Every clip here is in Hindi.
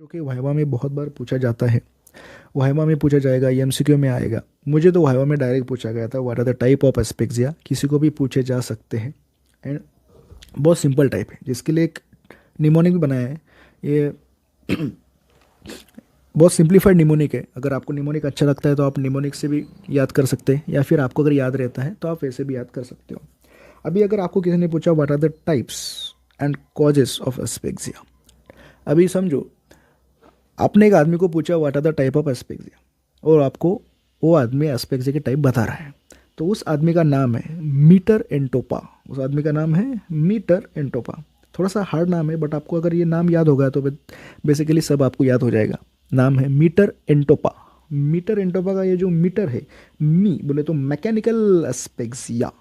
जो कि वाइवा में बहुत बार पूछा जाता है। वाइवा में पूछा जाएगा, एमसीक्यू में आएगा। मुझे तो वाइवा में डायरेक्ट पूछा गया था, what are the type of asphyxia. किसी को भी पूछे जा सकते हैं। एंड बहुत सिंपल टाइप है, जिसके लिए एक निमोनिक भी बनाया है। ये बहुत सिंप्लीफाइड निमोनिक है। अगर आपको निमोनिक अच्छा लगता है तो आप निमोनिक से भी याद कर सकते हैं, या फिर आपको अगर याद रहता है तो आप वैसे भी याद कर सकते हो। अभी अगर आपको किसी ने पूछा what are the types and causes of asphyxia, अभी समझो आपने एक आदमी को पूछा what are the type of asphyxia, और आपको वो आदमी एस्पेक्सिया के टाइप बता रहा है। तो उस आदमी का नाम है मीटर एंटोपा। उस आदमी का नाम है मीटर एंटोपा। थोड़ा सा हार्ड नाम है, बट आपको अगर ये नाम याद होगा तो बेसिकली सब आपको याद हो जाएगा। नाम है मीटर एंटोपा। मीटर एंटोपा का ये जो मीटर है, मी बोले तो मैकेनिकल एस्पेक्सिया,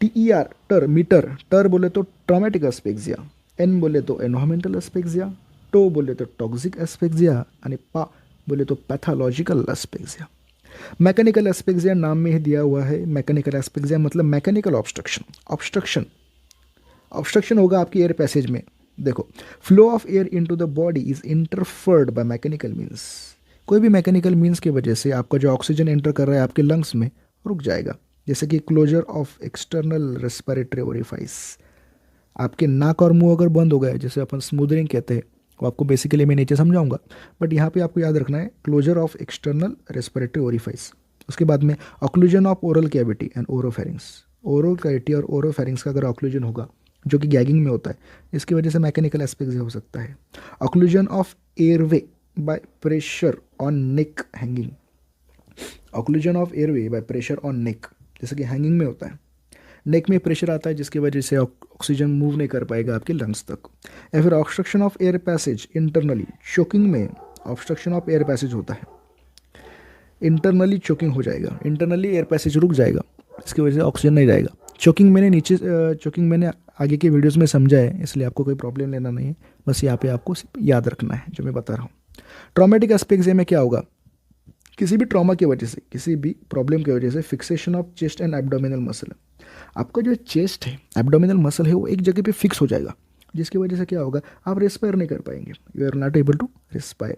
TER टर मीटर, टर बोले तो ट्रॉमेटिक एस्पेक्सिया, एन बोले तो एन्वायरमेंटल एस्पेक्सिया, टो बोले तो टॉक्सिक एस्पेक्सिया, आणि पा बोले तो पैथोलॉजिकल एस्पेक्सिया। मैकेनिकल एस्पेक्सिया नाम में ही दिया हुआ है। मैकेनिकल एस्पेक्सिया मतलब मैकेनिकल ऑब्स्ट्रक्शन। ऑब्स्ट्रक्शन ऑब्स्ट्रक्शन होगा आपकी एयर पैसेज में। देखो, flow of air into the body is interfered by mechanical means. कोई भी मैकेनिकल मीन्स की वजह से आपका जो ऑक्सीजन एंटर कर रहा है आपके लंग्स में, रुक जाएगा। जैसे कि closure of external respiratory orifice. आपके नाक और मुंह अगर बंद हो गए, जैसे अपन स्मूदरिंग कहते हैं, वो आपको बेसिकली मैं नीचे समझाऊंगा, बट यहाँ पे आपको याद रखना है closure of external respiratory orifice. उसके बाद में occlusion of oral cavity and oropharynx. Oral cavity और ओरोफेरिंग्स का अगर ऑक्लूजन होगा, जो कि गैगिंग में होता है, इसकी वजह से मैकेनिकल एस्पेक्सिया हो सकता है। Occlusion of airway by pressure on neck hanging. Occlusion of airway by pressure on नेक, जैसे कि हैंगिंग में होता है, नेक में प्रेशर आता है जिसकी वजह से ऑक्सीजन मूव नहीं कर पाएगा आपके लंग्स तक। या फिर obstruction of air passage internally, choking में ऑब्स्ट्रक्शन ऑफ एयर पैसेज होता है, इंटरनली चोकिंग हो जाएगा, इंटरनली एयर पैसेज रुक जाएगा, इसकी वजह से ऑक्सीजन नहीं जाएगा। चोकिंग मैंने आगे के वीडियोस में समझा है, इसलिए आपको कोई प्रॉब्लम लेना नहीं है। बस यहाँ पे आपको सिर्फ याद रखना है जो मैं बता रहा हूँ। ट्रॉमेटिक एस्पेक्सिया में क्या होगा, किसी भी ट्रॉमा की वजह से, किसी भी प्रॉब्लम की वजह से fixation of chest and abdominal muscle. आपका जो चेस्ट है, एब्डोमिनल मसल है, वो एक जगह पे फिक्स हो जाएगा, जिसकी वजह से क्या होगा, आप रेस्पायर नहीं कर पाएंगे। You are not able to respire.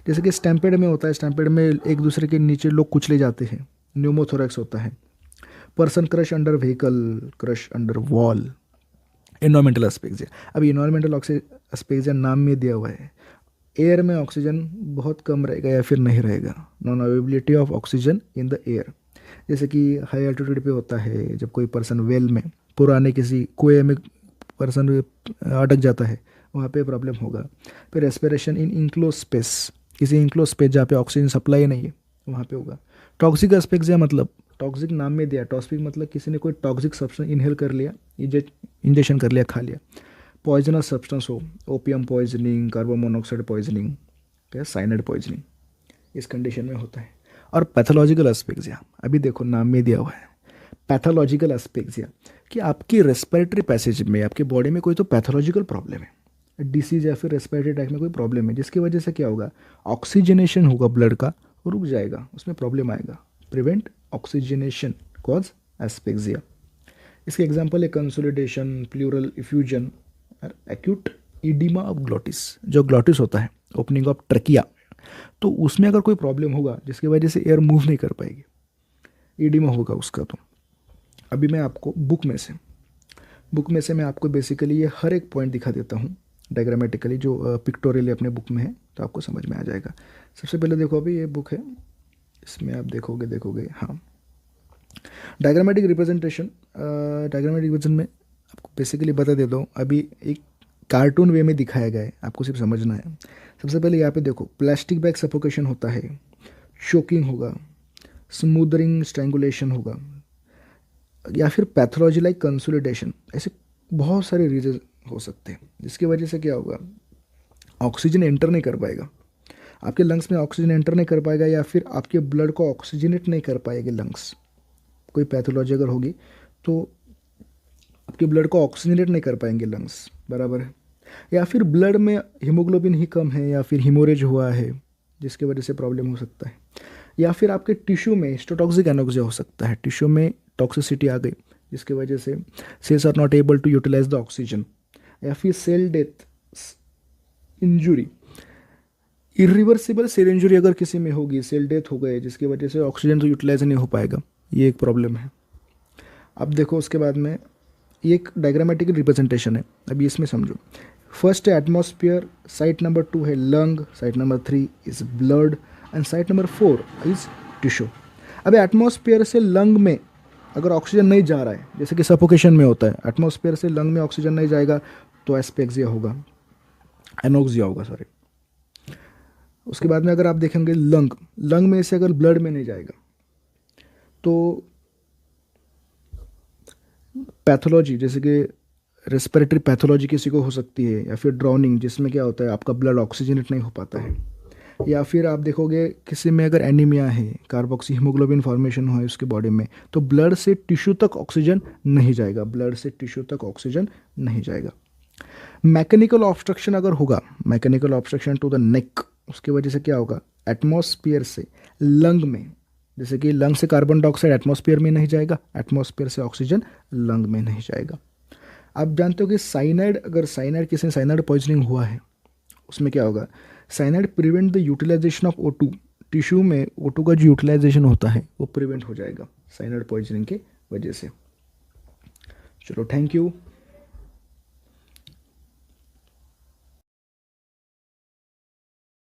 जैसे कि स्टैम्पेड में होता है, स्टैम्पेड में एक दूसरे के नीचे लोग कुचले जाते हैं, न्यूमोथोरैक्स होता है। Person crush under vehicle, crush under wall. Environmental asphyxia, अभी इन्वायरमेंटल एस्पेक्सिया नाम में दिया हुआ है। एयर में ऑक्सीजन बहुत कम रहेगा या फिर नहीं रहेगा, non availability of oxygen in the air. जैसे कि हाई एल्टीट्यूड पे होता है, जब कोई पर्सन वेल में, पुराने किसी कुएं में पर्सन अटक जाता है, वहाँ पे प्रॉब्लम होगा। फिर रेस्पिरेशन इन इंक्लोज स्पेस, किसी इंक्लोज स्पेस जहाँ पे ऑक्सीजन सप्लाई नहीं है, वहाँ पे होगा। टॉक्सिक एस्पेक्सिया मतलब, टॉक्सिक नाम में दिया, टॉक्सिक मतलब किसी ने कोई टॉक्सिक सब्सटेंस इनहेल कर लिया, इंजेक्शन कर लिया, खा लिया। पॉइजनस सब्सटेंस हो, opium poisoning, carbon monoxide poisoning, या साइनाइड पॉइजनिंग, इस कंडीशन में होता है। और पैथोलॉजिकल एस्पेक्सिया, अभी देखो नाम में दिया हुआ है पैथोलॉजिकल एस्पेक्सिया, कि आपकी रेस्पिरेटरी पैसेज में, आपकी बॉडी में कोई तो पैथोलॉजिकल प्रॉब्लम है, डिसीज या फिर रेस्पिरेटरी ट्रैक में कोई प्रॉब्लम है, जिसकी वजह से क्या होगा, ऑक्सीजनेशन होगा ब्लड का, रुक जाएगा, उसमें प्रॉब्लम आएगा। Prevent oxygenation cause asphyxia. इसके एग्जाम्पल है consolidation, pleural effusion, acute oedema of glottis. जो ग्लॉटिस होता है, ओपनिंग ऑफ ट्रकिया, तो उसमें अगर कोई प्रॉब्लम होगा जिसकी वजह से एयर मूव नहीं कर पाएगी, ईडिमा होगा उसका। तो अभी मैं आपको बुक में से मैं आपको बेसिकली ये हर एक पॉइंट दिखा देता हूँ डायग्रामेटिकली, जो पिक्टोरियली अपने बुक में है, तो आपको समझ में आ जाएगा। सबसे पहले देखो, अभी ये बुक है, इसमें आप देखोगे हाँ, डायग्रामेटिक रिप्रेजेंटेशन। डायग्रामेटिक रिप्रेजेंटेशन में आपको बेसिकली बता देता हूँ, अभी एक कार्टून वे में दिखाया गया है, आपको सिर्फ समझना है। सबसे पहले यहाँ पे देखो, प्लास्टिक बैग सफोकेशन होता है, चोकिंग होगा, स्मूदरिंग स्ट्रैंगुलेशन होगा, या फिर पैथोलॉजी लाइक कंसोलिडेशन। ऐसे बहुत सारे रीजन हो सकते हैं जिसकी वजह से क्या होगा, ऑक्सीजन एंटर नहीं कर पाएगा आपके लंग्स में, ऑक्सीजन एंटर नहीं कर पाएगा, या फिर आपके ब्लड को ऑक्सीजनेट नहीं कर पाएगी लंग्स। कोई पैथोलॉजी अगर होगी तो आपके ब्लड को ऑक्सीजनेट नहीं कर पाएंगे लंग्स, बराबर है। या फिर ब्लड में हीमोग्लोबिन ही कम है, या फिर हीमोरेज हुआ है, जिसकी वजह से प्रॉब्लम हो सकता है। या फिर आपके टिश्यू में हिस्टोटॉक्सिक एनोक्सिया हो सकता है, टिश्यू में टॉक्सिसिटी आ गई जिसकी वजह से cells are not able to utilise the oxygen. या फिर cell death, injury, irreversible cell injury अगर किसी में होगी, सेल डेथ हो गए जिसकी वजह से ऑक्सीजन तो यूटिलाइज नहीं हो पाएगा, ये एक प्रॉब्लम है। अब देखो उसके बाद में ये एक डायग्रामेटिक रिप्रेजेंटेशन है, अभी इसमें समझो। फर्स्ट है एटमॉस्फेयर, साइट नंबर 2 है lung, site number 3 is blood and site number 4 is tissue. अब एटमॉस्फेयर से लंग में अगर ऑक्सीजन नहीं जा रहा है, जैसे कि सफोकेशन में होता है, एटमॉस्फेयर से लंग में ऑक्सीजन नहीं जाएगा तो एस्पेक्सिया होगा, एनोक्सिया होगा सॉरी। उसके बाद में अगर आप देखेंगे लंग में से अगर ब्लड में नहीं जाएगा तो पैथोलॉजी, जैसे कि रेस्पिरेटरी पैथोलॉजी किसी को हो सकती है, या फिर ड्राउनिंग जिसमें क्या होता है आपका ब्लड ऑक्सीजनेट नहीं हो पाता है, या फिर आप देखोगे किसी में अगर एनीमिया है, कार्बोक्सी हीमोग्लोबिन फॉर्मेशन हो है उसके बॉडी में, तो ब्लड से टिश्यू तक ऑक्सीजन नहीं जाएगा, ब्लड से टिश्यू तक ऑक्सीजन नहीं जाएगा। मैकेनिकल ऑब्स्ट्रक्शन अगर होगा, mechanical obstruction to the neck, उसकी वजह से क्या होगा, एटमॉस्फेयर से लंग में, जैसे कि लंग से कार्बन डाइऑक्साइड एटमॉस्फेयर में नहीं जाएगा, एटमॉस्फेयर से ऑक्सीजन लंग में नहीं जाएगा। आप जानते हो कि साइनाइड, अगर साइनाइड किसी साइनाइड पॉइजनिंग हुआ है उसमें क्या होगा, cyanide prevent the utilisation of O2, tissue में O2 का जो यूटिलाइजेशन होता है वो प्रिवेंट हो जाएगा साइनाइड पॉइजनिंग के वजह से। चलो थैंक यू।